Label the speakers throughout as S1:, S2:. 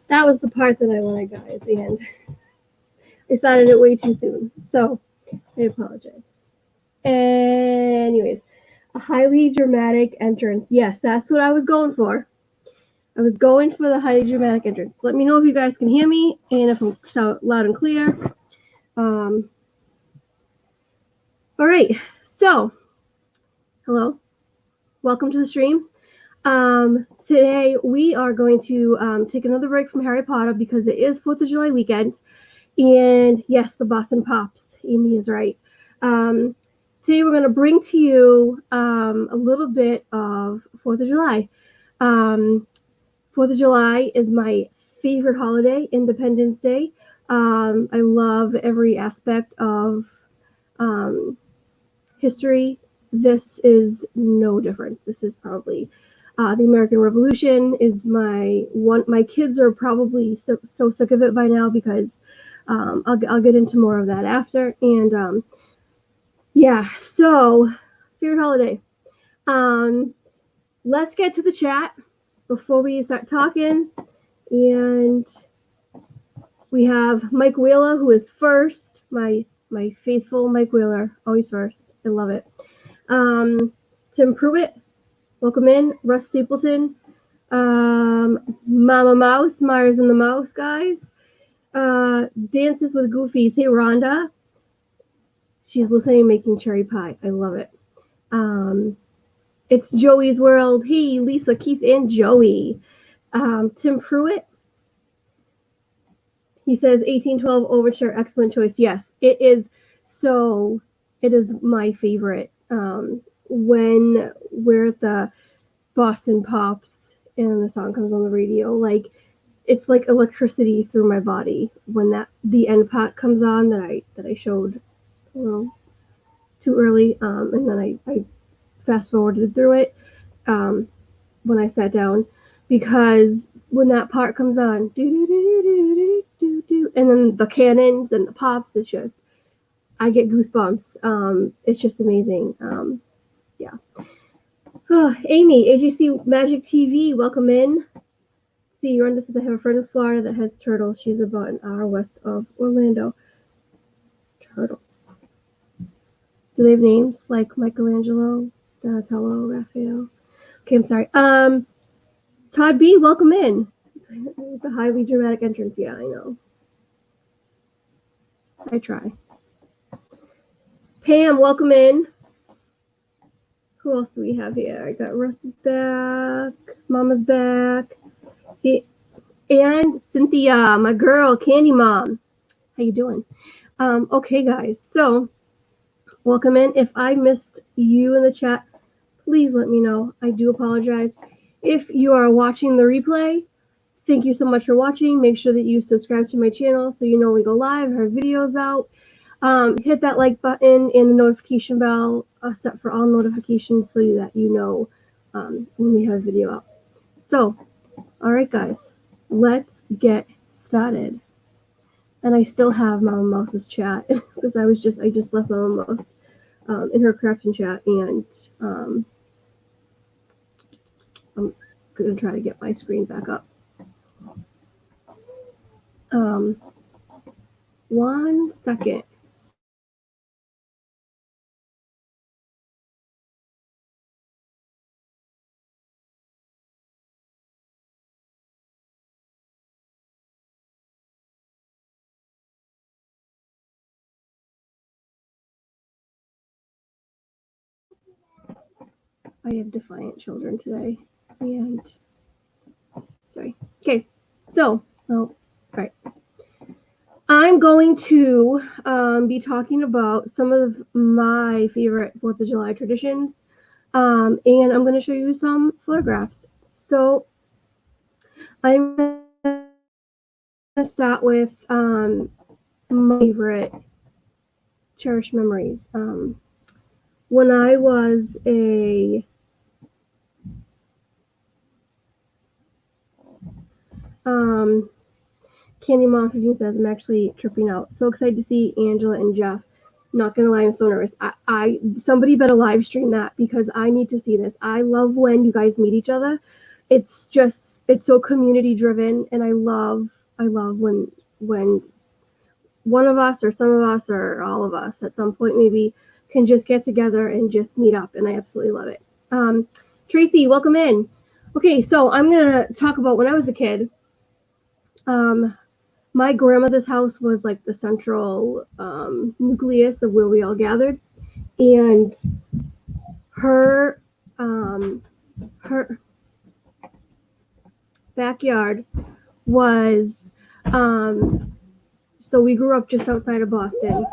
S1: That was the part that I wanted, guys, the end. I started it way too soon, so I apologize. Anyways, a highly dramatic entrance. Yes, that's what I was going for. I was going for the highly dramatic entrance. Let me know if you guys can hear me and if I'm loud and clear. All right, so hello, welcome to the stream. Today we are going to take another break from Harry Potter because it is 4th of July weekend. And yes, the Boston Pops. Amy is right. Today we're going to bring to you a little bit of 4th of July. 4th of July is my favorite holiday, Independence Day. I love every aspect of history. This is no different. This is probably the American Revolution is my one. My kids are probably so sick of it by now because I'll get into more of that after. And yeah, so favorite holiday. Let's get to the chat before we start talking. And we have Mike Wheeler, who is first. My faithful Mike Wheeler, always first. I love it. Tim Pruitt, welcome in. Russ Stapleton, Mama Mouse, Myers and the Mouse, guys. Dances with Goofies. Hey, Rhonda. She's listening, making cherry pie. I love it. It's Joey's World. Hey, Lisa, Keith, and Joey. Tim Pruitt. He says 1812 Overture, excellent choice. Yes, it is. So it is my favorite. When we're at the Boston Pops and the song comes on the radio, like it's like electricity through my body when the end part comes on that I showed a little too early, and then I fast forwarded through it when I sat down, because when that part comes on, and then the cannons and the pops, it's just I get goosebumps. It's just amazing. Yeah. Oh, Amy, AGC Magic TV, welcome in. See, you're on this. I have a friend in Florida that has turtles. She's about an hour west of Orlando. Turtles. Do they have names like Michelangelo, Donatello, Raphael? Okay, I'm sorry. Todd B, welcome in. The highly dramatic entrance. Yeah, I know. I try. Pam, welcome in. Who else do we have here? I got Russ is back. Mama's back. And Cynthia, my girl, Candy Mom. How you doing? Okay, guys. So, welcome in. If I missed you in the chat, please let me know. I do apologize. If you are watching the replay, thank you so much for watching. Make sure that you subscribe to my channel so you know when we go live, our videos out. Hit that like button and the notification bell set for all notifications so that you know when we have a video out. So, all right, guys, let's get started. And I still have Mama Mouse's chat because I just left Mama Mouse in her crafting chat, and I'm gonna try to get my screen back up. 1 second. I have defiant children today, and sorry. Okay, so right. I'm going to be talking about some of my favorite 4th of July traditions, and I'm going to show you some photographs. So I'm going to start with my favorite cherished memories. When I was a Candy Mom 15 says, I'm actually tripping out. So excited to see Angela and Jeff. Not gonna lie, I'm so nervous. I somebody better live stream that because I need to see this. I love when you guys meet each other. It's so community driven, and I love when one of us or some of us or all of us at some point maybe can just get together and just meet up, and I absolutely love it. Tracy, welcome in. Okay, so I'm gonna talk about when I was a kid. My grandmother's house was like the central nucleus of where we all gathered, and her backyard was so we grew up just outside of Boston,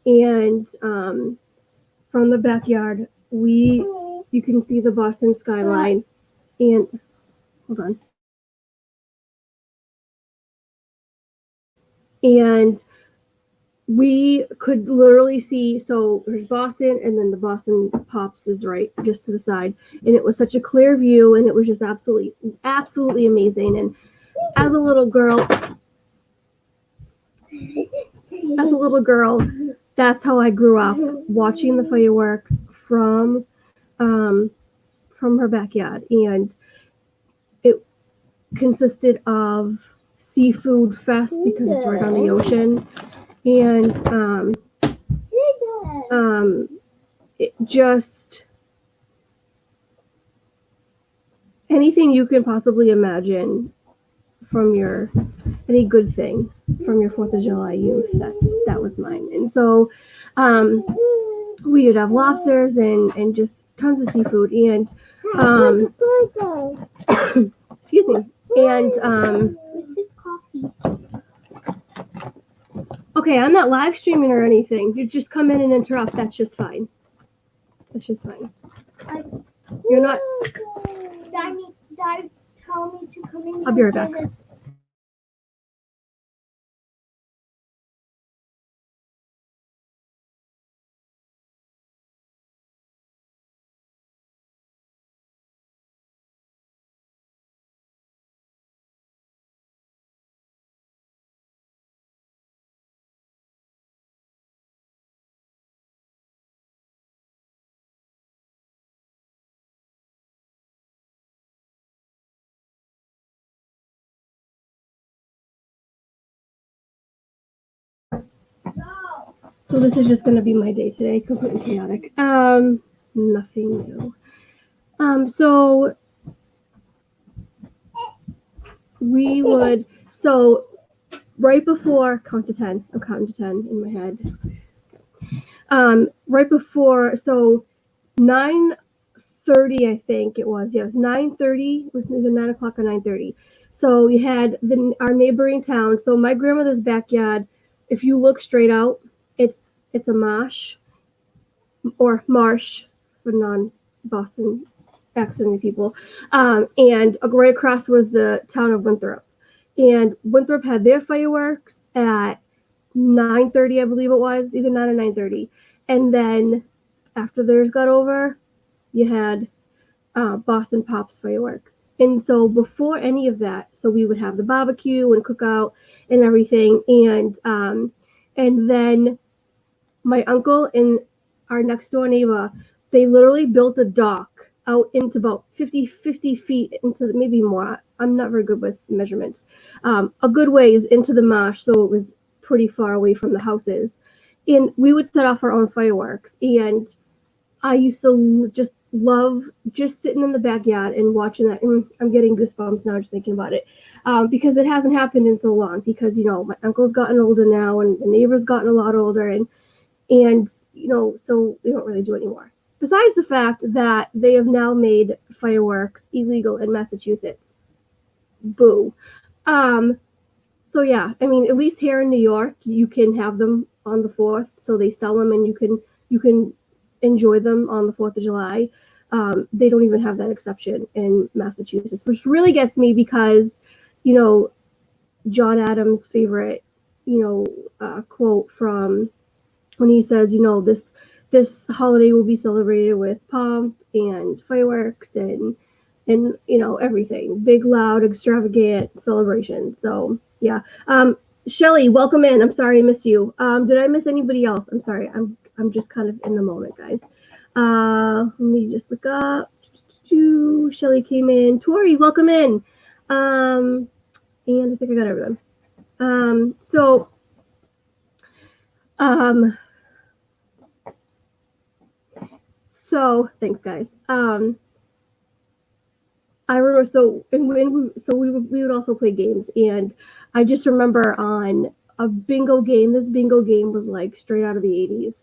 S1: and from the backyard you can see the Boston skyline, and hold on. And we could literally see, so there's Boston, and then the Boston Pops is right just to the side, and it was such a clear view, and it was just absolutely amazing. And as a little girl, that's how I grew up, watching the fireworks from her backyard, and it consisted of seafood fest because it's right on the ocean, and it just anything you can possibly imagine from any good thing from your 4th of July youth. That was mine. And so we would have lobsters and just tons of seafood, and excuse me, and okay, I'm not live streaming or anything. You just come in and interrupt. That's just fine. You're not. Dad, tell me to come in. I'll be right back. So this is just going to be my day today, completely chaotic. Nothing new. So we would, so right before, count to 10, I'm counting to 10 in my head. Right before, so 9:30, I think it was. Yeah, it was 9:30. It was either 9 o'clock or 9:30. So you had our neighboring town. So my grandmother's backyard. If you look straight out, it's a marsh or marsh for non-Boston accented people. And right across was the town of Winthrop. And Winthrop had their fireworks at 9:30, I believe it was, either 9 or 9:30. And then after theirs got over, you had Boston Pops fireworks. And so before any of that, so we would have the barbecue and cookout and everything. And then my uncle and our next door neighbor, they literally built a dock out into about 50 feet into maybe more. I'm not very good with measurements. A good ways into the marsh, so it was pretty far away from the houses. And we would set off our own fireworks. And I used to just love just sitting in the backyard and watching that. And I'm getting goosebumps now just thinking about it, because it hasn't happened in so long. Because my uncle's gotten older now, and the neighbor's gotten a lot older, and so we don't really do it anymore. Besides the fact that they have now made fireworks illegal in Massachusetts. Boo. So yeah, I mean, at least here in New York, you can have them on the 4th. So they sell them, and you can enjoy them on the 4th of July. They don't even have that exception in Massachusetts, which really gets me because, John Adams' favorite, quote from when he says, this holiday will be celebrated with pomp and fireworks and everything, big, loud, extravagant celebration. So yeah. Shelly, welcome in. I'm sorry I missed you. Did I miss anybody else? I'm sorry. I'm just kind of in the moment, guys. Let me just look up. Shelly came in. Tori, welcome in. And I think I got everyone. So thanks, guys. I remember we would also play games, and I just remember on a bingo game. This bingo game was like straight out of the 80s.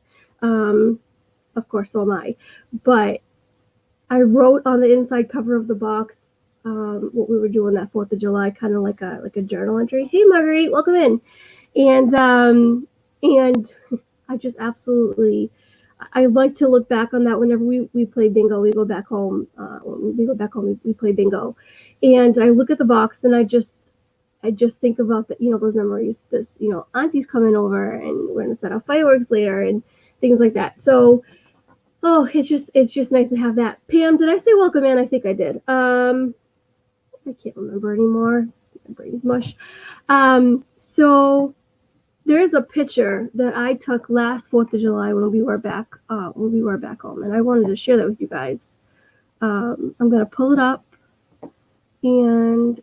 S1: Of course, so am I. But I wrote on the inside cover of the box what we were doing that 4th of July, kind of like a journal entry. Hey, Marguerite, welcome in. And I just absolutely. I like to look back on that whenever we play bingo. We go back home. When we go back home, we play bingo, and I look at the box and I just think about those memories. This auntie's coming over and we're gonna set off fireworks later and things like that. So, it's just nice to have that. Pam, did I say welcome in? I think I did. I can't remember anymore. My brain's mush. So. There's a picture that I took last 4th of July when we were back home, and I wanted to share that with you guys. I'm gonna pull it up, and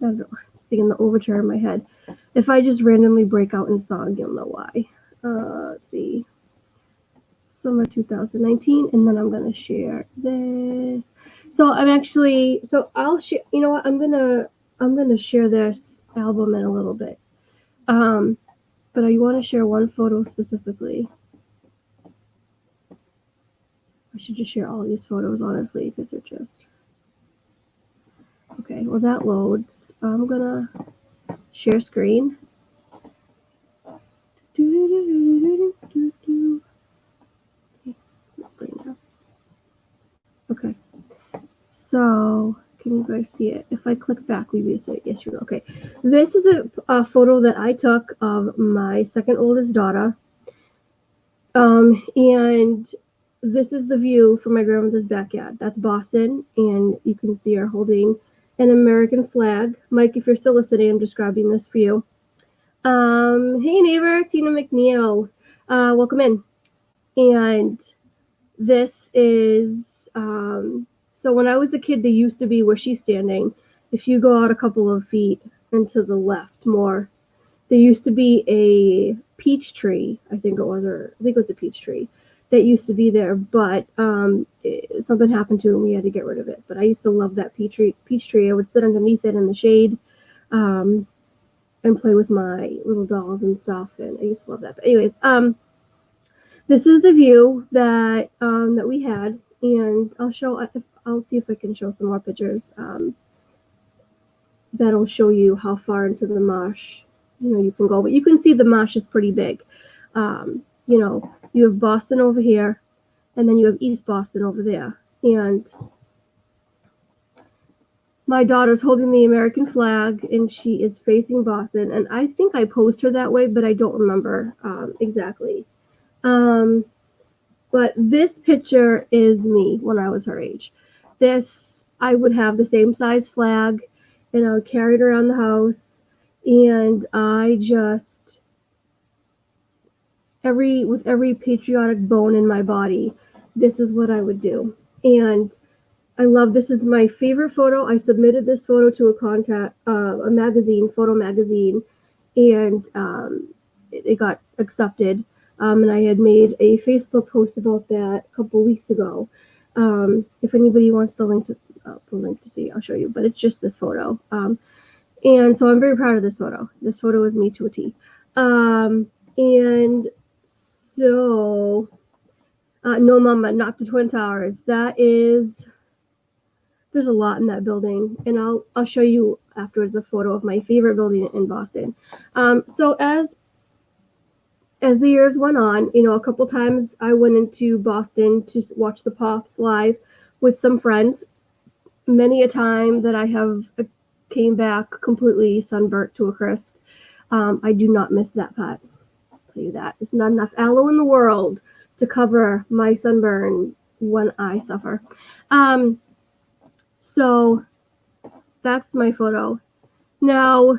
S1: I'm singing the overture in my head. If I just randomly break out in song, you'll know why. Let's see, summer 2019, and then I'm gonna share this. So I'll share. You know what? I'm gonna share this album in a little bit. But I want to share one photo specifically. I should just share all these photos, honestly, because they're just... Okay, well, that loads. I'm gonna share screen. Okay, so... Can you guys see it? If I click back, we see it. Yes, you will. Okay. This is a photo that I took of my second oldest daughter. And this is the view from my grandmother's backyard. That's Boston. And you can see her holding an American flag. Mike, if you're still listening, I'm just grabbing this for you. Hey, neighbor, Tina McNeil. Welcome in. And this is... So when I was a kid, they used to be where she's standing. If you go out a couple of feet and to the left more, there used to be a peach tree, I think it was a peach tree. that used to be there, but something happened to it and we had to get rid of it. But I used to love that peach tree. I would sit underneath it in the shade and play with my little dolls and stuff, and I used to love that. But anyways, this is the view that that we had, and I'll see if I can show some more pictures that'll show you how far into the marsh you can go. But you can see the marsh is pretty big. You have Boston over here, and then you have East Boston over there. And my daughter's holding the American flag, and she is facing Boston. And I think I posed her that way, but I don't remember exactly. But this picture is me when I was her age. I would have the same size flag, and I would carry it around the house. And I just, with every patriotic bone in my body, this is what I would do. And I love, this is my favorite photo. I submitted this photo to a magazine, photo magazine, and it got accepted. And I had made a Facebook post about that a couple weeks ago. If anybody wants the link to see, I'll show you, but it's just this photo. And so I'm very proud of this photo. This photo is me to a T. And so, no mama, not the Twin Towers. There's a lot in that building, and I'll show you afterwards a photo of my favorite building in Boston. So as the years went on, a couple times I went into Boston to watch the Pops live with some friends. Many a time that I have came back completely sunburnt to a crisp. I do not miss that pot. I'll tell you that. There's not enough aloe in the world to cover my sunburn when I suffer. So that's my photo. Now,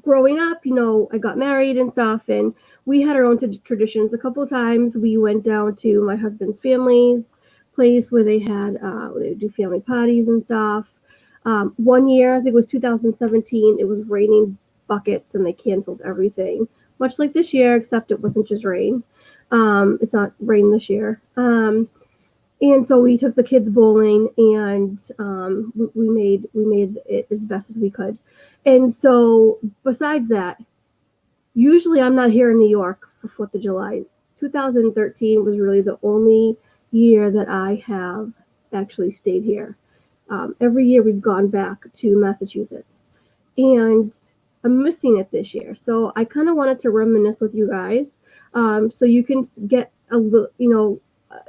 S1: growing up, I got married and stuff, and we had our own traditions. A couple of times we went down to my husband's family's place where they would do family parties and stuff. One year, I think it was 2017, it was raining buckets and they canceled everything. Much like this year, except it wasn't just rain. It's not rain this year. And so we took the kids bowling, and we made it as best as we could. And so besides that, usually I'm not here in New York for 4th of July. 2013 was really the only year that I have actually stayed here. Every year we've gone back to Massachusetts, and I'm missing it this year. So I kind of wanted to reminisce with you guys, so you can get a little,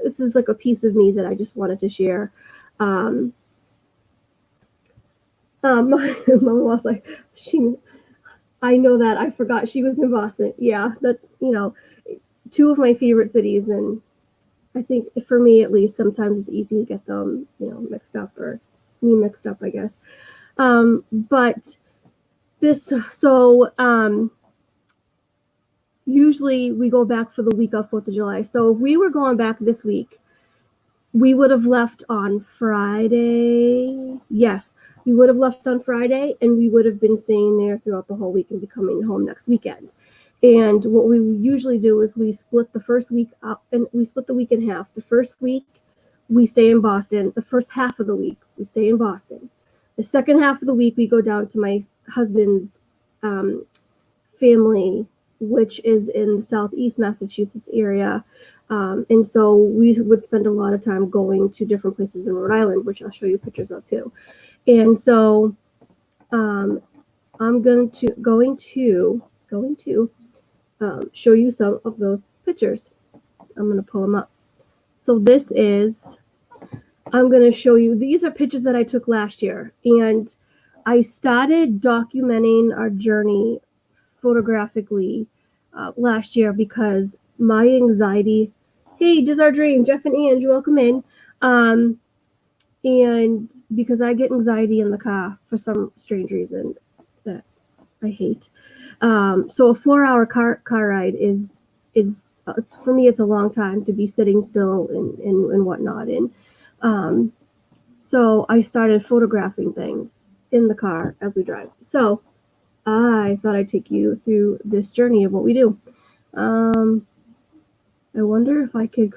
S1: this is like a piece of me that I just wanted to share. My mom was like, I know that, I forgot she was in Boston. Yeah, that, two of my favorite cities, and I think for me at least, sometimes it's easy to get them, mixed up, or me mixed up, I guess. But this, usually we go back for the week of 4th of July. So if we were going back this week, we would have left on Friday. Yes, we would have left on Friday, and we would have been staying there throughout the whole week and be coming home next weekend. And what we usually do is we split the first week up, and we split the week in half. The first week, we stay in Boston. The first half of the week, we stay in Boston. The second half of the week, we go down to my husband's family, which is in the southeast Massachusetts area. And so we would spend a lot of time going to different places in Rhode Island, which I'll show you pictures of too. And so I'm going to show you some of those pictures. I'm going to pull them up. So I'm going to show you, these are pictures that I took last year, and I started documenting our journey photographically last year because my anxiety, hey, Does Our Dream, Jeff and Ange, welcome in. And because I get anxiety in the car for some strange reason that I hate. So a 4-hour car ride is for me, it's a long time to be sitting still and whatnot. And so I started photographing things in the car as we drive. So I thought I'd take you through this journey of what we do. I wonder if I could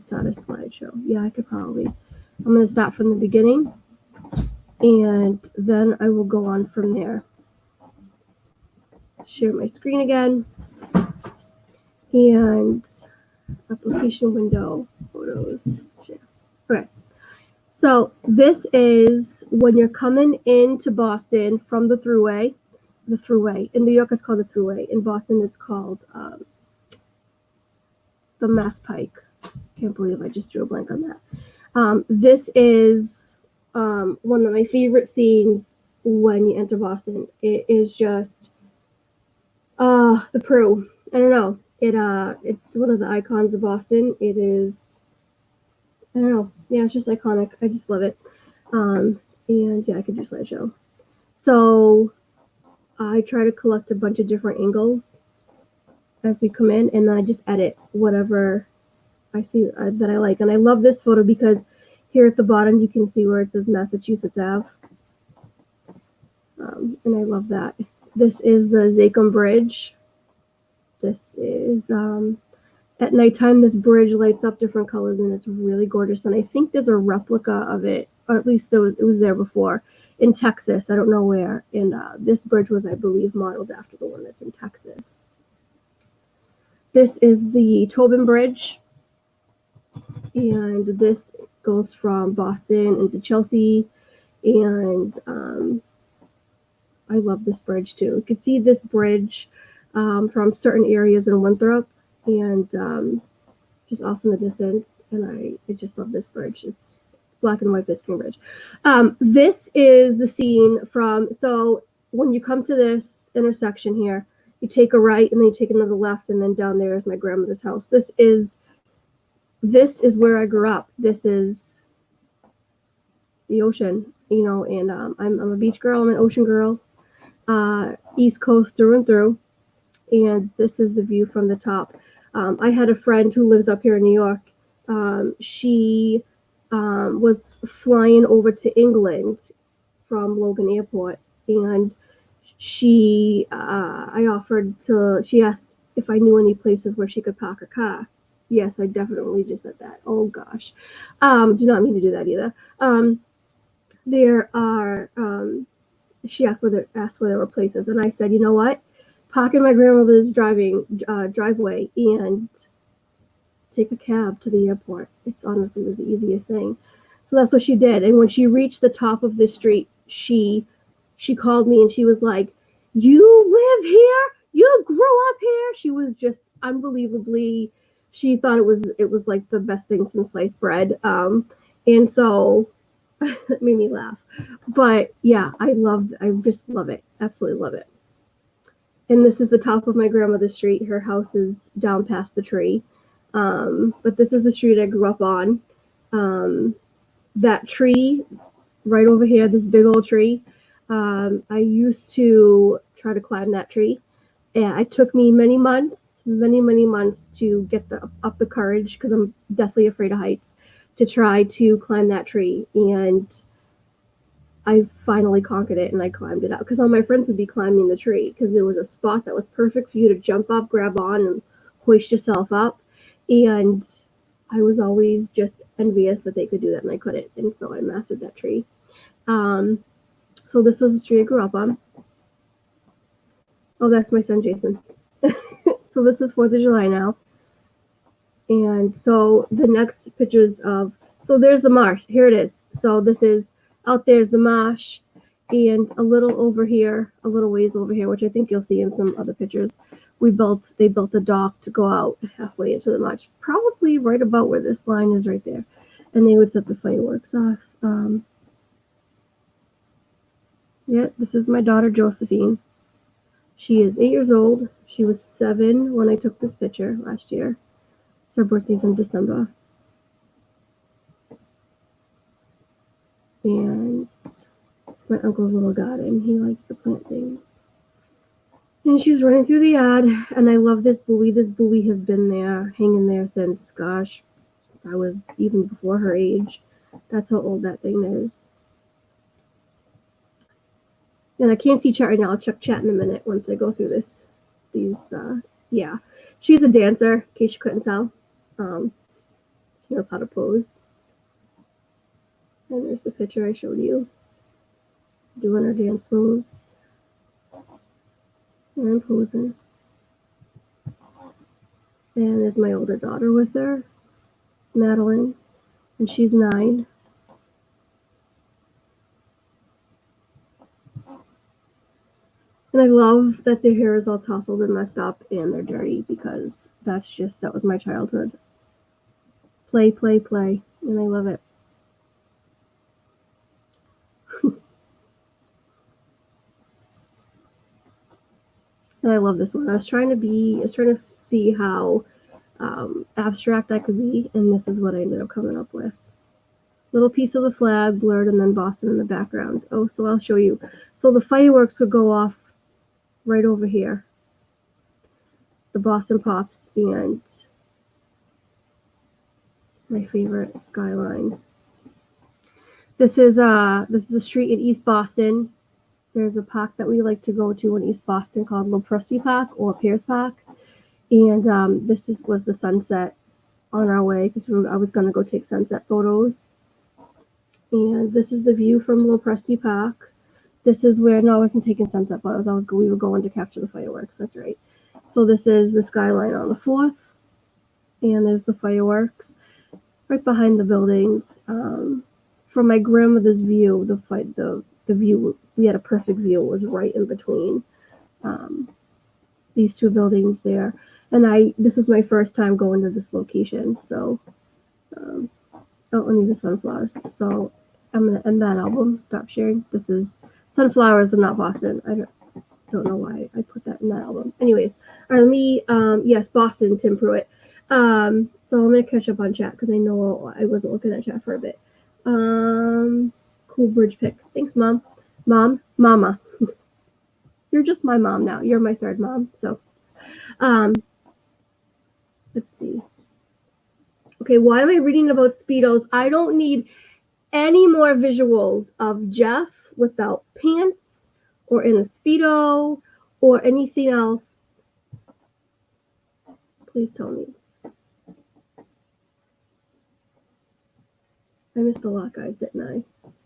S1: start a slideshow. Yeah, I could probably. I'm going to start from the beginning, and then I will go on from there. Share my screen again, and application window, photos, share. Okay. So this is when you're coming into Boston from the Thruway. The Thruway. In New York, it's called the Thruway. In Boston, it's called the Mass Pike. Can't believe I just drew a blank on that. This is one of my favorite scenes when you enter Boston. It is just the Prue. I don't know. It's one of the icons of Boston. It is. I don't know. Yeah, it's just iconic. I just love it. And yeah, I could do slideshow. So I try to collect a bunch of different angles as we come in, and then I just edit whatever I see that I like. And I love this photo because here at the bottom you can see where it says Massachusetts Ave. And I love that. This is the Zakim Bridge. This is at nighttime, this bridge lights up different colors, and it's really gorgeous. And I think there's a replica of it, or at least it was there before, in Texas. I don't know where. And this bridge was, I believe, modeled after the one that's in Texas. This is the Tobin Bridge, and this goes from Boston into Chelsea. And I love this bridge too. You can see this bridge from certain areas in Winthrop, and just off in the distance. And I just love this bridge. It's black and white pedestrian bridge. This is the scene from, so when you come to this intersection here, you take a right and then you take another left, and then down there is my grandmother's house. This is where I grew up. This is the ocean, you know, and I'm a beach girl. I'm an ocean girl, East Coast through and through. And this is the view from the top. I had a friend who lives up here in New York. She was flying over to England from Logan Airport, and she asked if I knew any places where she could park her car. Yes, I definitely just said that. Oh gosh. Do not mean to do that either. There are, she asked where there were places, and I said, you know what? Park in my grandmother's driveway and take a cab to the airport. It's honestly the easiest thing. So that's what she did. And when she reached the top of the street, she called me and she was like, "You live here? You grew up here?" She was just unbelievably. She thought it was like the best thing since sliced bread. And so it made me laugh. But yeah, I just love it. Absolutely love it. And this is the top of my grandmother's street. Her house is down past the tree. But this is the street I grew up on. That tree right over here, this big old tree, I used to try to climb that tree. And it took me many months to get up the courage, because I'm deathly afraid of heights, to try to climb that tree. And I finally conquered it, and I climbed it up, because all my friends would be climbing the tree because there was a spot that was perfect for you to jump up, grab on, and hoist yourself up. And I was always just envious that they could do that, and I couldn't. And so I mastered that tree. So this was the tree I grew up on. Oh, that's my son, Jason. So this is 4th of July now. And so the next pictures so there's the marsh. Here it is. So this is, out there's the marsh, and a little ways over here, which I think you'll see in some other pictures, they built a dock to go out halfway into the marsh, probably right about where this line is right there. And they would set the fireworks off. Yeah, this is my daughter, Josephine. She is 8 years old. She was 7 when I took this picture last year. So her birthday's in December. And it's my uncle's little garden. He likes to plant things. And she's running through the yard, and I love this buoy. This buoy has been there, hanging there since I was even before her age. That's how old that thing is. And I can't see chat right now. I'll check chat in a minute once I go through this. Yeah. She's a dancer, in case you couldn't tell. She knows how to pose. And there's the picture I showed you, doing her dance moves. And I'm posing. And there's my older daughter with her. It's Madeline, and she's 9. And I love that their hair is all tousled and messed up and they're dirty because that was my childhood. Play, play, play. And I love it. And I love this one. I was trying to see how abstract I could be, and this is what I ended up coming up with. Little piece of the flag blurred and then Boston in the background. Oh, so I'll show you. So the fireworks would go off right over here. The Boston Pops and my favorite skyline. This is a street in East Boston. There's a park that we like to go to in East Boston called Lopresti Park or Pierce Park. And this was the sunset on our way because I was going to go take sunset photos. And this is the view from Lopresti Park. This is where, no, I wasn't taking sunset photos. We were going to capture the fireworks. That's right. So this is the skyline on the 4th. And there's the fireworks right behind the buildings. From my grandmother's view, the view, we had a perfect view. It was right in between these two buildings there. And this is my first time going to this location. So, and these are sunflowers. So I'm going to end that album. Stop sharing. This is sunflowers and not Boston. I don't know why I put that in that album. Anyways, all right, let me, yes, Boston, Tim Pruitt. So I'm going to catch up on chat because I know I wasn't looking at chat for a bit. Cool bridge pick. Thanks, Mom. Mama. You're just my mom now. You're my third mom. So, let's see. Okay, why am I reading about Speedos? I don't need any more visuals of Jeff without pants or in a Speedo or anything else. Please tell me. I missed a lot, guys, didn't I?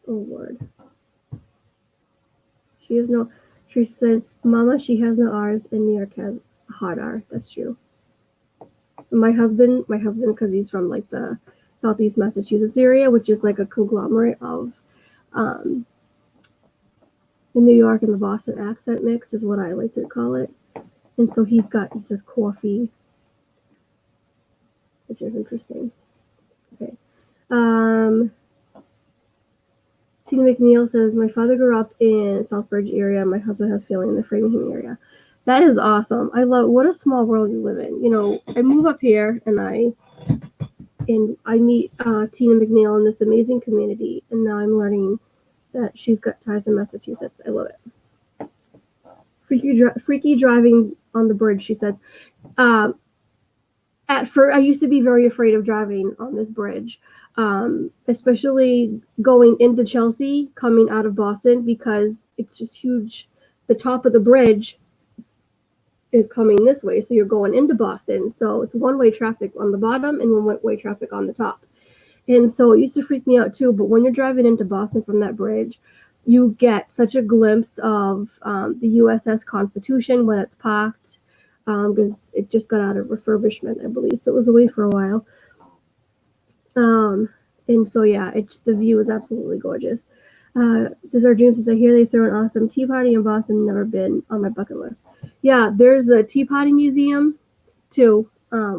S1: Oh, Lord. She says, Mama, she has no R's, and New York has a hard R. That's true. My husband, because he's from like the Southeast Massachusetts area, which is like a conglomerate of the New York and the Boston accent mix is what I like to call it. And so he says coffee, which is interesting. Okay. Tina McNeil says, my father grew up in Southbridge area. My husband has family in the Framingham area. That is awesome. I love, what a small world you live in. You know, I move up here and I meet Tina McNeil in this amazing community. And now I'm learning that she's got ties in Massachusetts. I love it. Freaky driving on the bridge, she said. At first, I used to be very afraid of driving on this bridge, especially going into Chelsea, coming out of Boston, because it's just huge. The top of the bridge is coming this way, so you're going into Boston. So it's one-way traffic on the bottom and one-way traffic on the top. And so it used to freak me out too, but when you're driving into Boston from that bridge, you get such a glimpse of the USS Constitution when it's parked, because it just got out of refurbishment, I believe, so it was away for a while. And so, yeah, the view is absolutely gorgeous. Desert June says, I hear they throw an awesome tea party in Boston, never been on my bucket list. Yeah, there's the Tea Party Museum, too,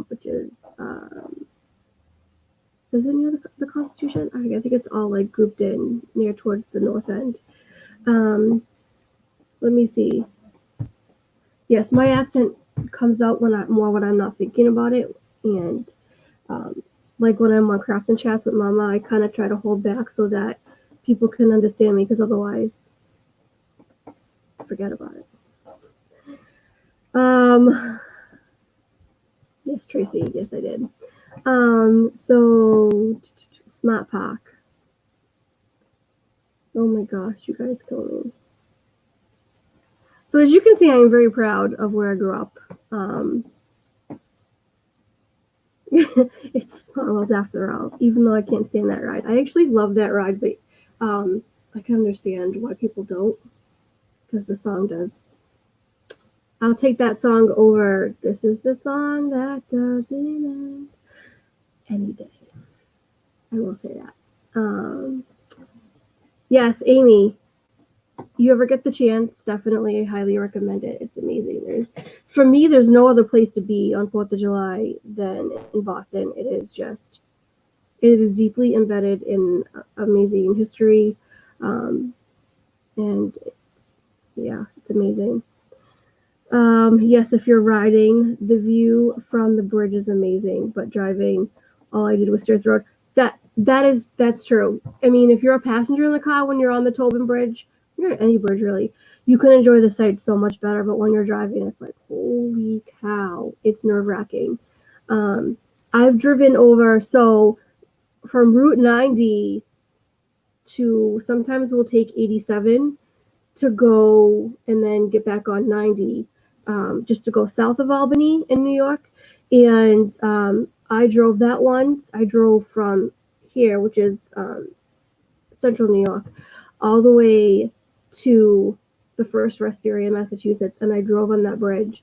S1: which is it near the Constitution? I think it's all like grouped in near towards the north end. Let me see. Yes, my accent comes out when I'm not thinking about it, and like when I'm on crafting chats with Mama, I kind of try to hold back so that people can understand me, because otherwise, forget about it. Yes, Tracy. Yes, I did. So Smart Park. Oh my gosh, you guys kill me. So as you can see, I am very proud of where I grew up. It's Small World after all, even though I can't stand that ride. I actually love that ride, but I can understand why people don't, because the song does. I'll take that song over This Is the Song That Doesn't End any day. I will say that. Yes, Amy, you ever get the chance, definitely highly recommend it. It's amazing. For me, there's no other place to be on 4th of July than in Boston. It is deeply embedded in amazing history. And it's amazing. Yes, if you're riding, the view from the bridge is amazing, but driving, all I did was stare at the road. That's true. I mean, if you're a passenger in the car when you're on the Tobin Bridge, you're on any bridge really, you can enjoy the sights so much better. But when you're driving, it's like, holy cow, it's nerve-wracking. I've driven over, so from Route 90 to sometimes we'll take 87 to go and then get back on 90 just to go south of Albany in New York. And I drove that once. I drove from here, which is central New York, all the way to the first rest area in Massachusetts, and I drove on that bridge.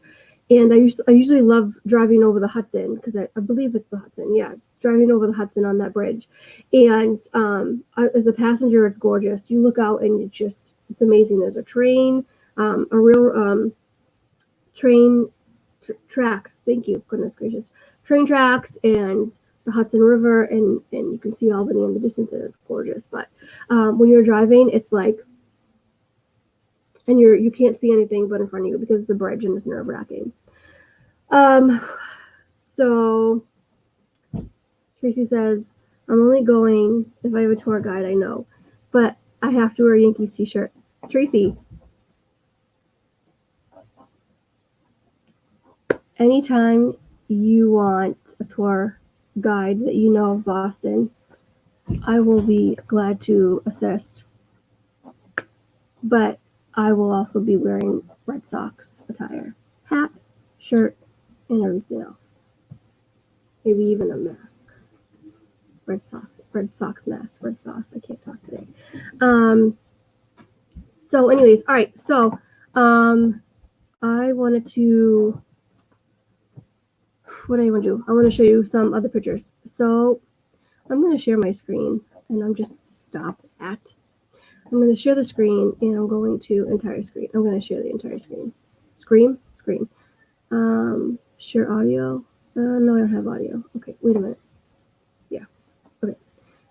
S1: And I usually love driving over the Hudson because I believe it's the Hudson. Yeah, driving over the Hudson on that bridge. And as a passenger, it's gorgeous. You look out and it's amazing. There's a train, a real train tracks. Thank you, goodness gracious. Train tracks and the Hudson River, and you can see Albany in the distance, and it's gorgeous. But when you're driving, it's like, and you can't see anything but in front of you because it's a bridge and it's nerve-wracking. So Tracy says, I'm only going if I have a tour guide, I know, but I have to wear a Yankees t-shirt. Tracy, anytime you want a tour guide that you know of Boston, I will be glad to assist. But I will also be wearing Red Sox attire, hat, shirt, and everything else. Maybe even a mask. Red Sox mask, Red Sox. I can't talk today. So anyways, all right. So I wanted to, what do I want to do? I want to show you some other pictures. So I'm going to share my screen, and I'm just stop at. I'm going to share the screen, and I'm going to entire screen. I'm going to share the entire screen. Screen. Share audio. No, I don't have audio. Okay, wait a minute. Yeah. Okay.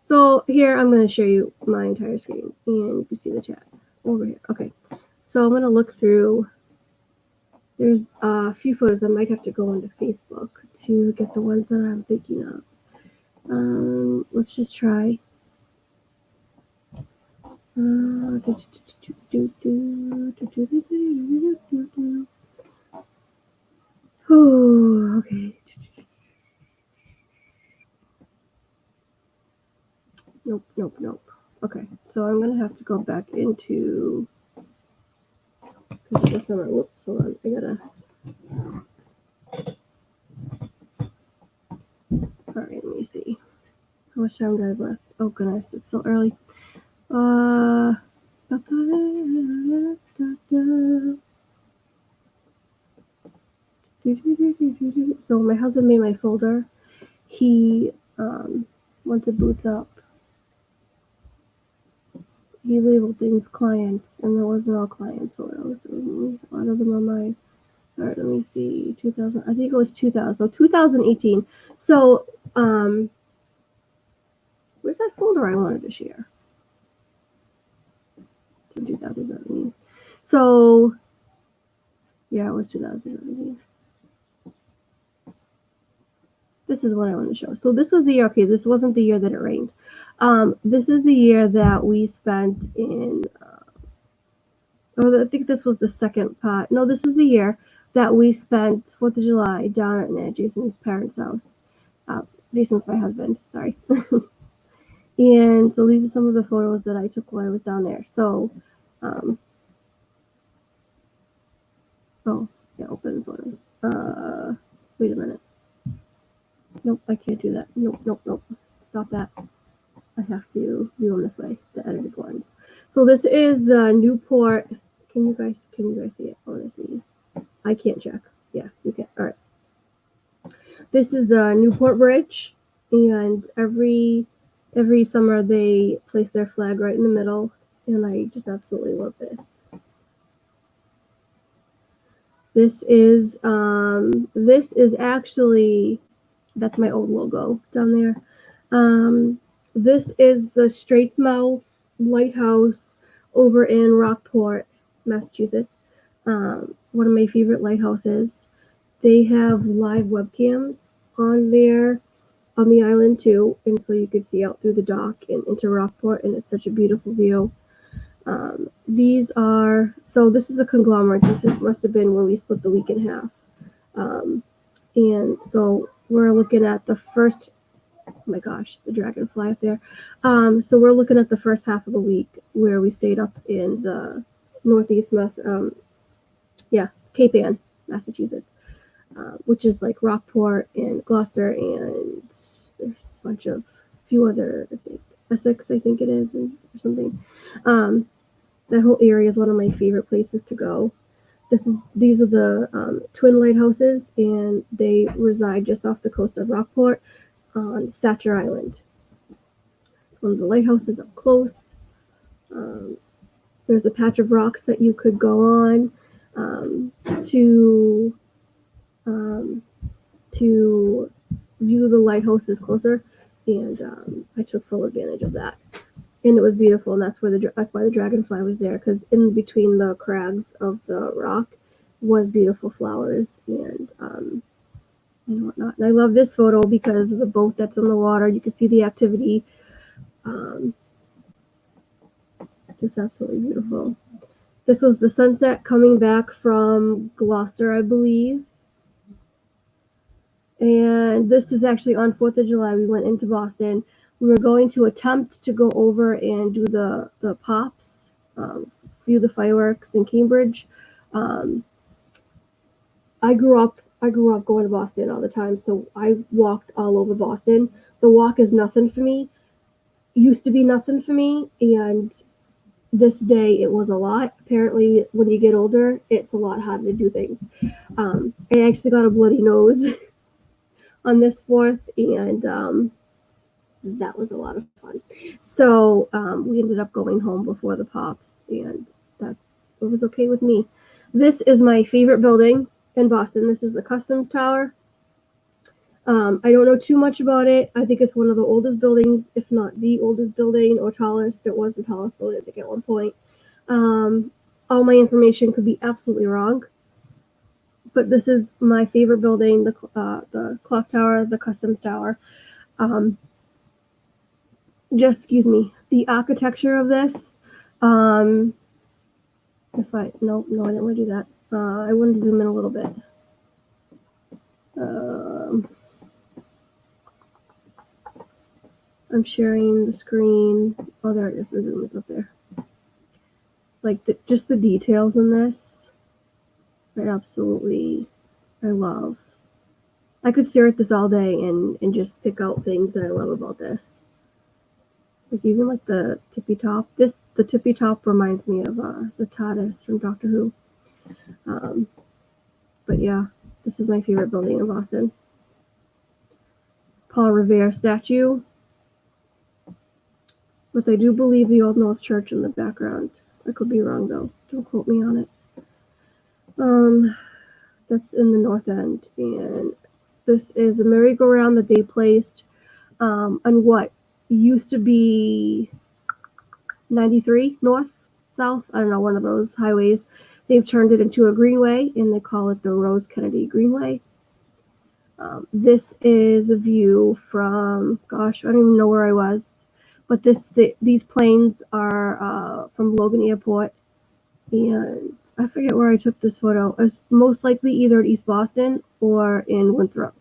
S1: So here I'm going to show you my entire screen, and you can see the chat over here. Okay. So I'm going to look through. There's a few photos. I might have to go into Facebook to get the ones that I'm thinking of. Let's just try. Oh, okay. Nope. Okay, so I'm gonna have to go back into. Whoops, hold on. I gotta. All right, let me see. How much time do I have left? Oh goodness, it's so early. So my husband made my folder. He once it boots up, he labeled things clients, and there wasn't all clients photos. A lot of them are mine. All right, let me see. 2000. I think it was 2000. So 2018. So where's that folder I wanted to share? It's in 2017. So yeah, it was 2017. This is what I want to show. So this was the year. Okay, this wasn't the year that it rained. This is the year that we spent in. I think this was the second part. No, this was the year that we spent 4th of July down at Jason's parents' house. Jason's my husband. Sorry. And so these are some of the photos that I took while I was down there. So, open photos. Wait a minute. Nope, I can't do that. Nope. Stop that. I have to do them this way, the edited ones. So this is the Newport. Can you guys see it? Oh, that's me. I can't check. Yeah, you can. All right. This is the Newport Bridge, and every summer they place their flag right in the middle, and I just absolutely love this. This is actually, that's my old logo down there. This is the Straitsmouth Lighthouse over in Rockport, Massachusetts. One of my favorite lighthouses. They have live webcams on there on the island too, and so you could see out through the dock and into Rockport, and it's such a beautiful view. This is a conglomerate. This must have been where we split the week in half. And so we're looking at the first, oh my gosh, the dragonfly up there. So we're looking at the first half of the week where we stayed up in the northeast, Cape Ann, Massachusetts, which is like Rockport and Gloucester, and there's a few other, I think, Essex, I think it is, or something. That whole area is one of my favorite places to go. These are the twin lighthouses, and they reside just off the coast of Rockport on Thatcher Island. It's one of the lighthouses up close. There's a patch of rocks that you could go on to view the lighthouses closer, and I took full advantage of that. And it was beautiful, and that's why the dragonfly was there, because in between the crags of the rock was beautiful flowers and whatnot. And I love this photo because of the boat that's in the water. You can see the activity. Just absolutely beautiful. This was the sunset coming back from Gloucester, I believe. And this is actually on 4th of July. We went into Boston. We were going to attempt to go over and do the pops, view the fireworks in Cambridge. I grew up going to Boston all the time, so I walked all over Boston. The walk is nothing for me. Used to be nothing for me, and this day it was a lot. Apparently, when you get older, it's a lot harder to do things. I actually got a bloody nose on this 4th, and that was a lot of fun. So we ended up going home before the pops, and it was okay with me. This is my favorite building in Boston. This is the Customs Tower. I don't know too much about it. I think it's one of the oldest buildings, if not the oldest building or tallest. It was the tallest building, I think, at one point. All my information could be absolutely wrong, but this is my favorite building, the clock tower, the Customs Tower. The architecture of this. I didn't want to do that. I wanted to zoom in a little bit. I'm sharing the screen. Oh, there it is. The zoom is up there. Like just the details in this, I love. I could stare at this all day and just pick out things that I love about this. Like even like the tippy top. The tippy top reminds me of the TARDIS from Doctor Who. But yeah, this is my favorite building in Boston. Paul Revere statue. But I do believe the Old North Church in the background. I could be wrong though. Don't quote me on it. That's in the north end, and this is a merry-go-round that they placed on what used to be 93 north, south. I don't know, one of those highways. They've turned it into a greenway, and they call it the Rose Kennedy Greenway. This is a view from, gosh, I don't even know where I was. But these planes are from Logan Airport, and I forget where I took this photo. It's most likely either at East Boston or in Winthrop.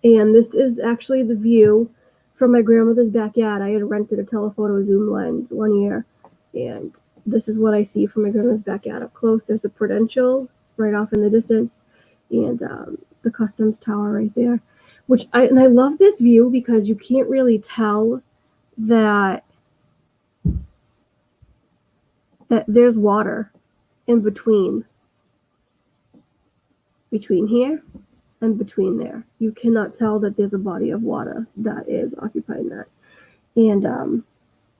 S1: And this is actually the view from my grandmother's backyard. I had rented a telephoto zoom lens one year, and this is what I see from my grandmother's backyard up close. There's a Prudential right off in the distance, and the Customs Tower right there, I love this view because you can't really tell that there's water in between here and between there. You cannot tell that there's a body of water that is occupying that. And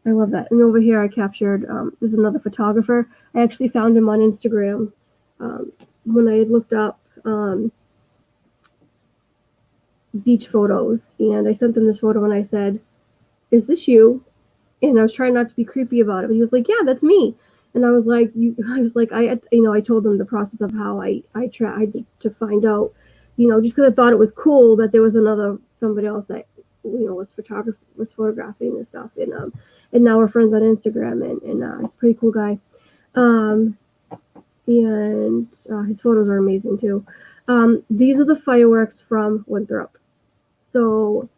S1: I love that. And over here I captured, there's another photographer. I actually found him on Instagram when I had looked up beach photos. And I sent him this photo and I said, "Is this you?" And I was trying not to be creepy about it. But he was like, "Yeah, that's me." And I was like, I told him the process of how I tried to find out, just because I thought it was cool that there was somebody else that, was photographing and stuff. And now we're friends on Instagram, and it's a pretty cool guy. And his photos are amazing too. These are the fireworks from Winthrop. So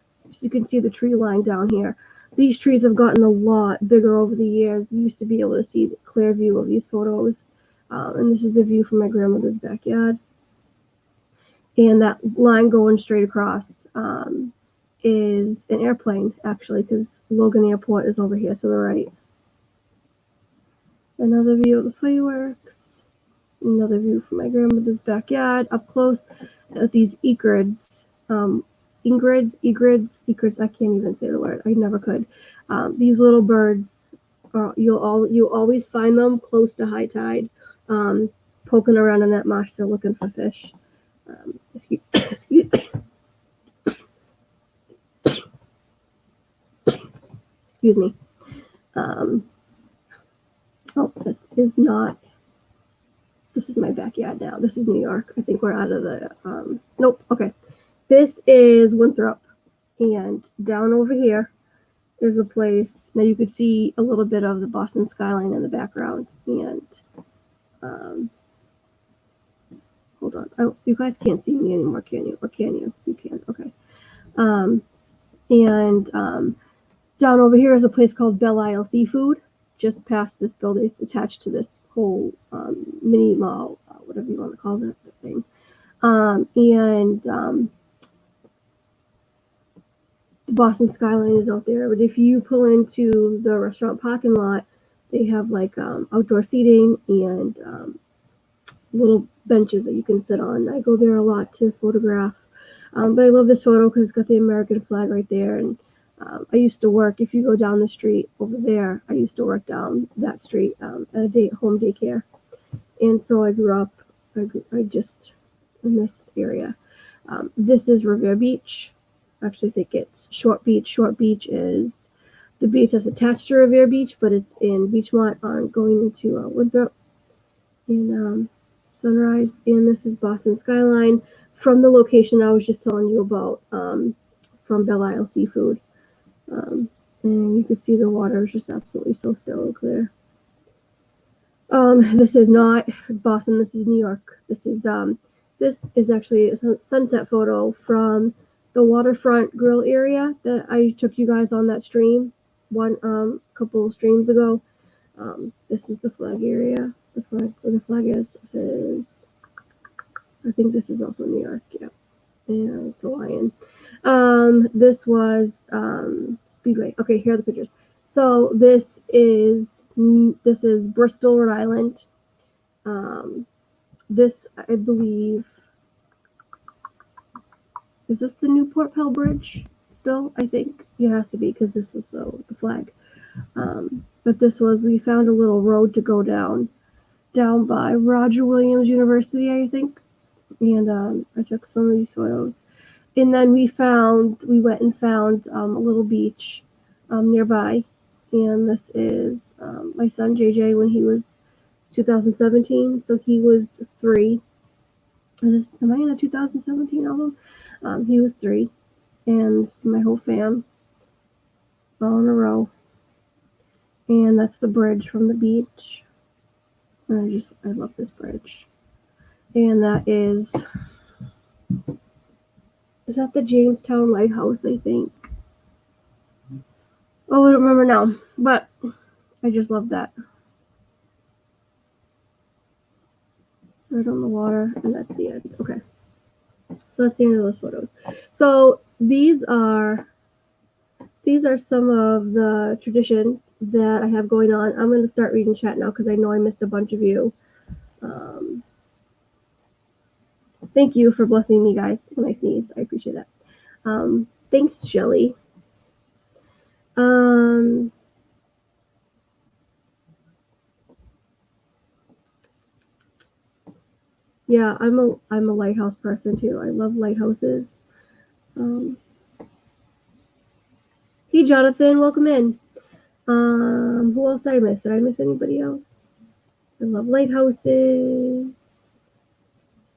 S1: you can see the tree line down here. These trees have gotten a lot bigger over the years. You used to be able to see the clear view of these photos. And this is the view from my grandmother's backyard. And that line going straight across is an airplane, actually, because Logan Airport is over here to the right. Another view of the fireworks. Another view from my grandmother's backyard, up close at these egrets. Egrets, I can't even say the word. I never could. These little birds, you'll always find them close to high tide, poking around in that marsh. They're looking for fish. Excuse me. That is not. This is my backyard now. This is New York. I think we're out of the. Nope. Okay. This is Winthrop, and down over here is a place. Now you could see a little bit of the Boston skyline in the background, and hold on. Oh, you guys can't see me anymore, can you? Or can you? You can. Okay. Down over here is a place called Belle Isle Seafood, just past this building. It's attached to this whole mini mall, whatever you want to call that thing. The Boston skyline is out there, but if you pull into the restaurant parking lot, they have like outdoor seating and little benches that you can sit on. I go there a lot to photograph, but I love this photo because it's got the American flag right there. And I used to work, if you go down the street over there, I used to work down that street at a home daycare. And so I grew up, I just in this area. This is Revere Beach. I actually think it's Short Beach. Short Beach is the beach that's attached to Revere Beach, but it's in Beachmont on going into Winthrop in Sunrise. And this is Boston skyline from the location I was just telling you about, from Belle Isle Seafood. And you could see the water is just absolutely so still and clear. This is not Boston. This is New York. This is actually a sunset photo from the waterfront grill area that I took you guys on that stream couple of streams ago. This is the flag area. The flag where the flag is. I think this is also New York. Yeah, and it's a lion. This was Speedway. Okay, here are the pictures. So this is Bristol, Rhode Island. This, I believe, is this the Newport Pell Bridge still? I think it has to be because this was the flag. But we found a little road to go down by Roger Williams University, I think. And I took some of these photos. And then we went and found a little beach nearby. And this is my son JJ when he was 2017, so he was 3. Am I in a 2017 album? He was 3, and my whole fam all in a row. And that's the bridge from the beach. And I love this bridge. And that is that the Jamestown Lighthouse, I think? Oh, I don't remember now, but I just love that. Right on the water, and that's the end. Okay. So that's the end of those photos. So these are some of the traditions that I have going on. I'm going to start reading chat now because I know I missed a bunch of you. Thank you for blessing me, guys, when I sneezed. I appreciate that. Thanks, Shelly. Yeah, I'm a lighthouse person too. I love lighthouses. Hey, Jonathan, welcome in. Who else did I miss? Did I miss anybody else? I love lighthouses.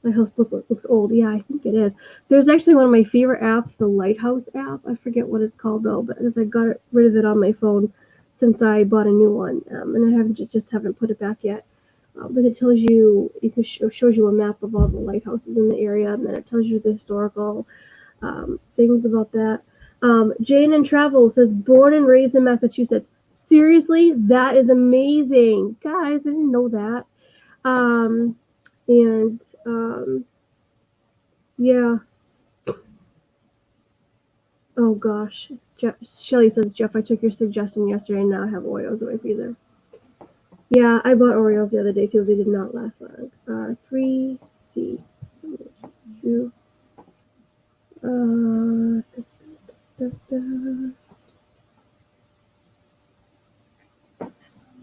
S1: My house looks old. Yeah, I think it is. There's actually one of my favorite apps, the Lighthouse app. I forget what it's called though, but as I got rid of it on my phone since I bought a new one, and I haven't put it back yet. But it tells you, shows you a map of all the lighthouses in the area, and then it tells you the historical things about that. Jane and Travel says, born and raised in Massachusetts. Seriously, that is amazing, guys. I didn't know that. Yeah. Oh gosh. Shelly says, Jeff, I took your suggestion yesterday and now I have Oreos in my freezer. Yeah, I bought Oreos the other day too. They did not last long. 3, 2.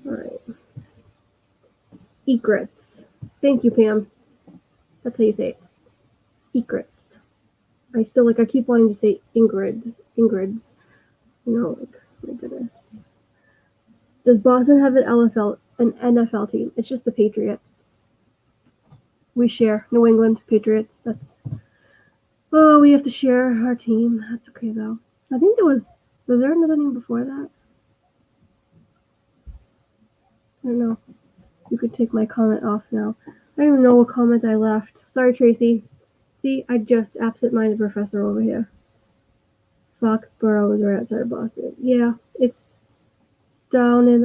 S1: Alright. Egrets. Thank you, Pam. That's how you say it. Egrets. I keep wanting to say Ingrids. My goodness. Does Boston have an NFL team? It's just the Patriots. We share New England Patriots. We have to share our team. That's okay though. I think was there another name before that? I don't know. You could take my comment off now. I don't even know what comment I left. Sorry, Tracy. See, I just absent-minded professor over here. Foxborough is right outside of Boston. Yeah, it's down in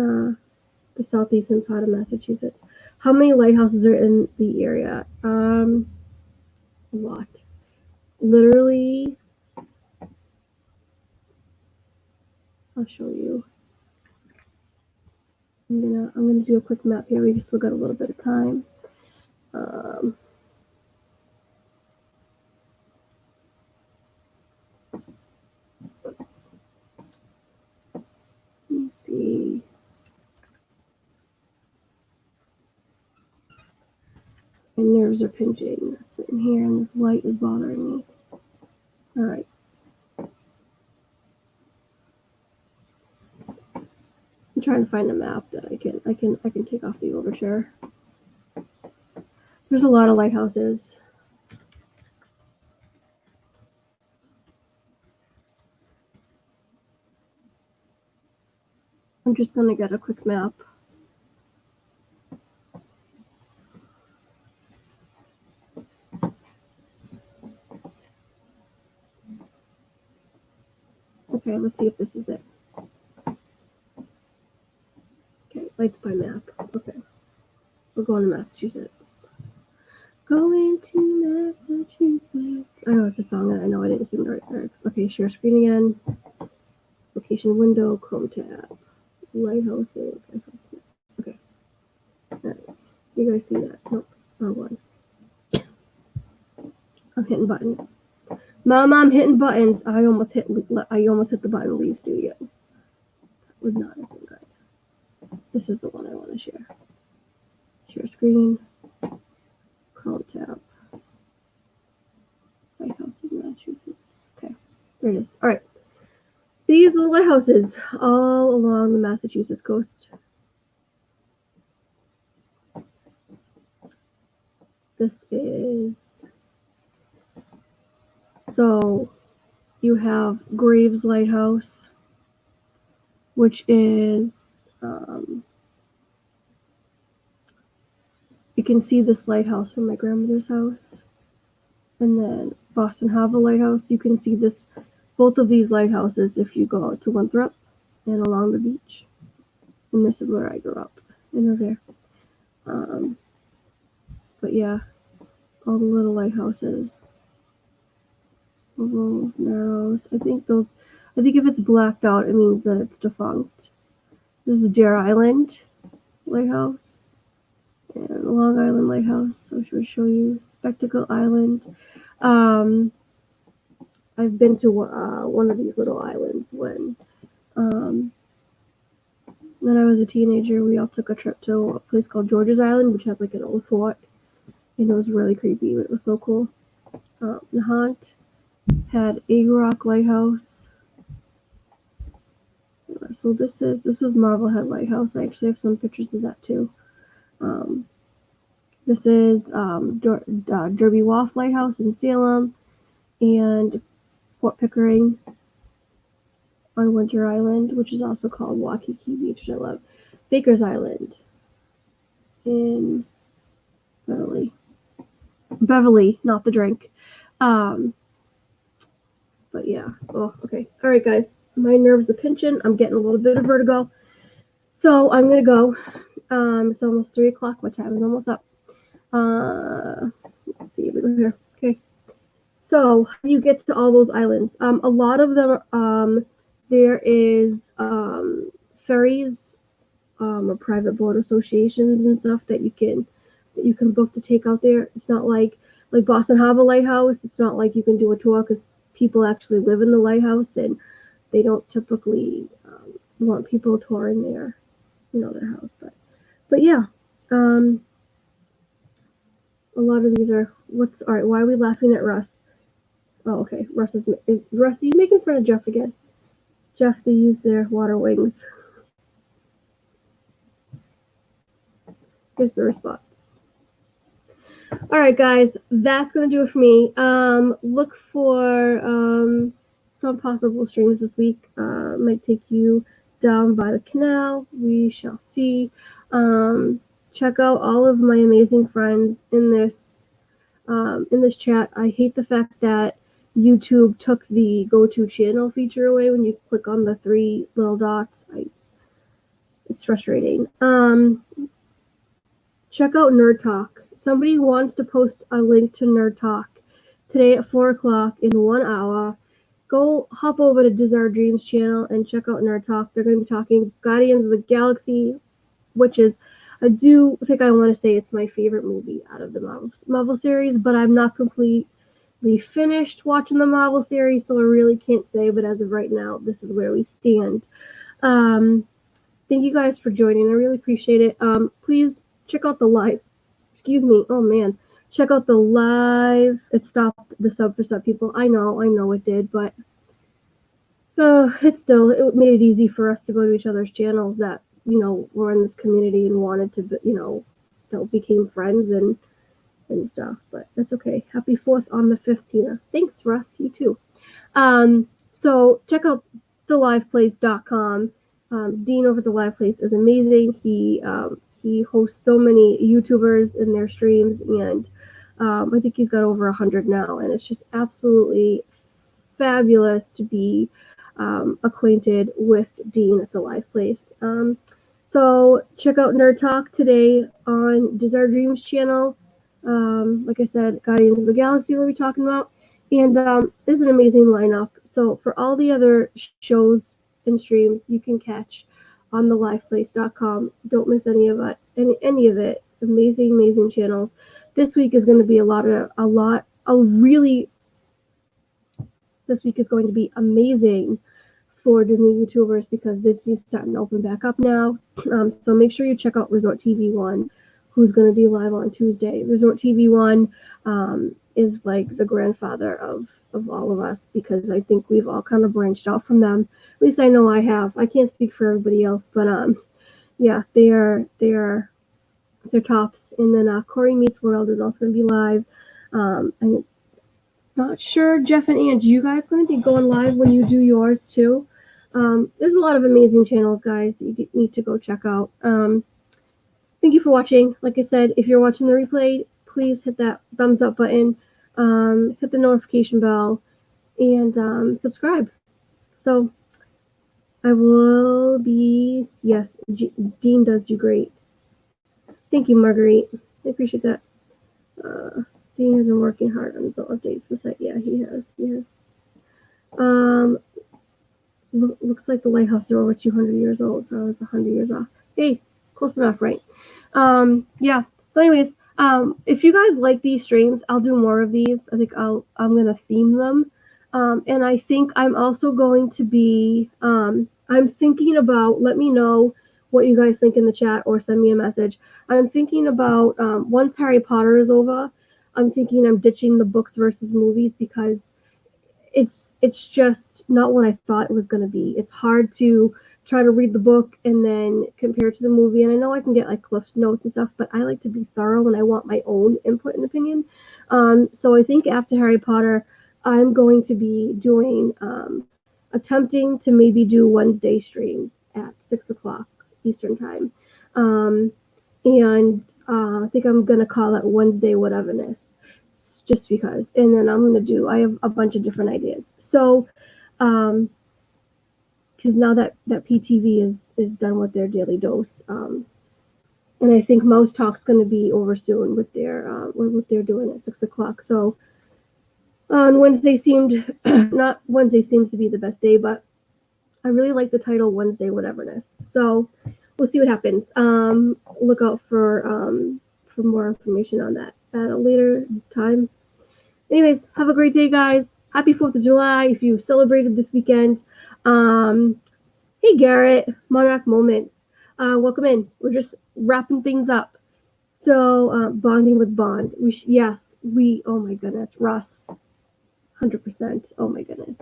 S1: the southeastern part of Massachusetts. How many lighthouses are in the area? A lot. Literally, I'll show you. I'm gonna do a quick map here. We still got a little bit of time. Let me see. My nerves are pinching. Sitting here and this light is bothering me. All right. I'm trying to find a map that I can take off the overture. There's a lot of lighthouses. I'm just gonna get a quick map. Okay, let's see if this is it. Okay, lights by map. Okay. We're going to Massachusetts. Going to Massachusetts. I know it's a song that I know I didn't sing the right lyrics. Okay, share screen again. Location window, Chrome tab. Lighthouses. Okay. Alright. You guys see that? Nope. Wrong one. I'm hitting buttons. Mom, I'm hitting buttons. I almost hit the button leave studio. That was not a thing good. This is the one I want to share. Share screen. Chrome tab. Lighthouse in Massachusetts. Okay. There it is. Alright. These little lighthouses all along the Massachusetts coast. This is so you have Graves Lighthouse, which is you can see this lighthouse from my grandmother's house, and then Boston Harbor Lighthouse. You can see both of these lighthouses if you go to Winthrop and along the beach. And this is where I grew up in Revere. But yeah, all the little lighthouses. Those narrows. I think if it's blacked out, it means that it's defunct. This is Deer Island Lighthouse and Long Island Lighthouse. So should we show you Spectacle Island? I've been to one of these little islands when I was a teenager. We all took a trip to a place called George's Island, which has like an old fort, and it was really creepy, but it was so cool. Nahant had Egg Rock Lighthouse. So this is Marblehead Lighthouse. I actually have some pictures of that too. This is Derby Wharf Lighthouse in Salem, and Fort Pickering on Winter Island, which is also called Waikiki Beach, which I love. Baker's Island in Beverly, not the drink. But yeah. Oh, okay. All right, guys. My nerves are pinching. I'm getting a little bit of vertigo. So I'm going to go. It's almost 3 o'clock. My time is almost up. Let's see. We go here. Okay. So how do you get to all those islands? A lot of them, there is ferries or private boat associations and stuff that you can book to take out there. It's not like Boston Harbor Lighthouse. It's not like you can do a tour because people actually live in the lighthouse and they don't typically want people touring their house. But yeah, a lot of these are all right. Why are we laughing at Russ? Oh, okay. Russ, are you making fun of Jeff again? Jeff, they use their water wings. Here's the response. All right, guys, that's going to do it for me. Look for some possible streams this week. Might take you down by the canal. We shall see. Check out all of my amazing friends in this chat. I hate the fact that YouTube took the go to channel feature away when you click on the 3 little dots. It's frustrating. Check out Nerd Talk. Somebody wants to post a link to Nerd Talk today at 4 o'clock in 1 hour. Go hop over to Desire Dreams channel and check out Nerd Talk. They're going to be talking Guardians of the Galaxy, which is, I do think I want to say it's my favorite movie out of the Marvel series, but I'm not completely finished watching the Marvel series, so I really can't say, but as of right now, this is where we stand. Thank you guys for joining. I really appreciate it. Please check out the live. Excuse me. Oh, man. Check out the live. It stopped the sub for sub people. I know it did, but it made it easy for us to go to each other's channels that, were in this community and wanted to, that became friends and stuff, but that's okay. Happy 4th on the 5th, Tina. Thanks, Russ. You too. So check out theliveplace.com. Dean over at The Live Place is amazing. He hosts so many YouTubers in their streams, and I think he's got over 100 now, and it's just absolutely fabulous to be acquainted with Dean at The Live Place. So check out Nerd Talk today on Desire Dreams channel. Like I said, Guardians of the Galaxy we'll be talking about, and there's an amazing lineup. So for all the other shows and streams you can catch on theliveplace.com. Don't miss any of it. Any of it. Amazing channels. This week is going to be this week is going to be amazing for Disney YouTubers because Disney's starting to open back up now. So make sure you check out Resort TV 1, who's going to be live on Tuesday. Resort TV 1 is like the grandfather of all of us because I think we've all kind of branched out from them. At least I know I have. I can't speak for everybody else, but yeah, they're tops. And then Corey Meets World is also going to be live. I'm not sure, Jeff and Ange, you guys going to be going live when you do yours too? There's a lot of amazing channels, guys, that you need to go check out. Thank you for watching. Like I said, if you're watching the replay, please hit that thumbs up button, hit the notification bell, and subscribe. So I will be, yes, Dean does you great. Thank you, Marguerite. I appreciate that. Dean has been working hard on his updates. Yeah, he has. Looks like the lighthouses are over 200 years old, so it's 100 years off. Hey, close enough, right? Yeah. So, anyways, if you guys like these streams, I'll do more of these. I think I'm gonna theme them, and I think I'm also going to be. I'm thinking about. Let me know what you guys think in the chat or send me a message. I'm thinking about once Harry Potter is over, I'm thinking I'm ditching the books versus movies because it's just not what I thought it was going to be. It's hard to try to read the book and then compare it to the movie. And I know I can get like Cliff's notes and stuff, but I like to be thorough and I want my own input and opinion. So I think after Harry Potter, I'm going to be doing attempting to maybe do Wednesday streams at 6 o'clock Eastern time. And I think I'm gonna call it Wednesday whateverness just because. And then I have a bunch of different ideas. So, because now that PTV is done with their daily dose, and I think Mouse Talk's going to be over soon with their what they're doing at 6 o'clock. So on Wednesday seemed not Wednesday seems to be the best day, but I really like the title Wednesday whateverness. So we'll see what happens. Look out for more information on that at a later time. Anyways, have a great day, guys. Happy 4th of July if you celebrated this weekend. Hey, Garrett, Monarch Moments. Welcome in. We're just wrapping things up. So, bonding with Bond. Oh my goodness. Russ, 100%. Oh my goodness.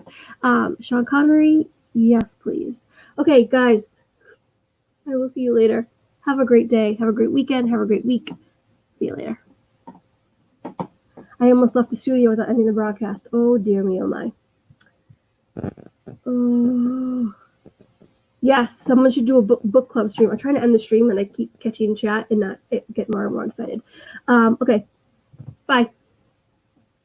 S1: Sean Connery, yes, please. Okay, guys, I will see you later. Have a great day. Have a great weekend. Have a great week. See you later. I almost left the studio without ending the broadcast. Oh dear me, oh my. Oh. Yes, someone should do a book club stream. I'm trying to end the stream and I keep catching chat and not get more and more excited. Okay, bye.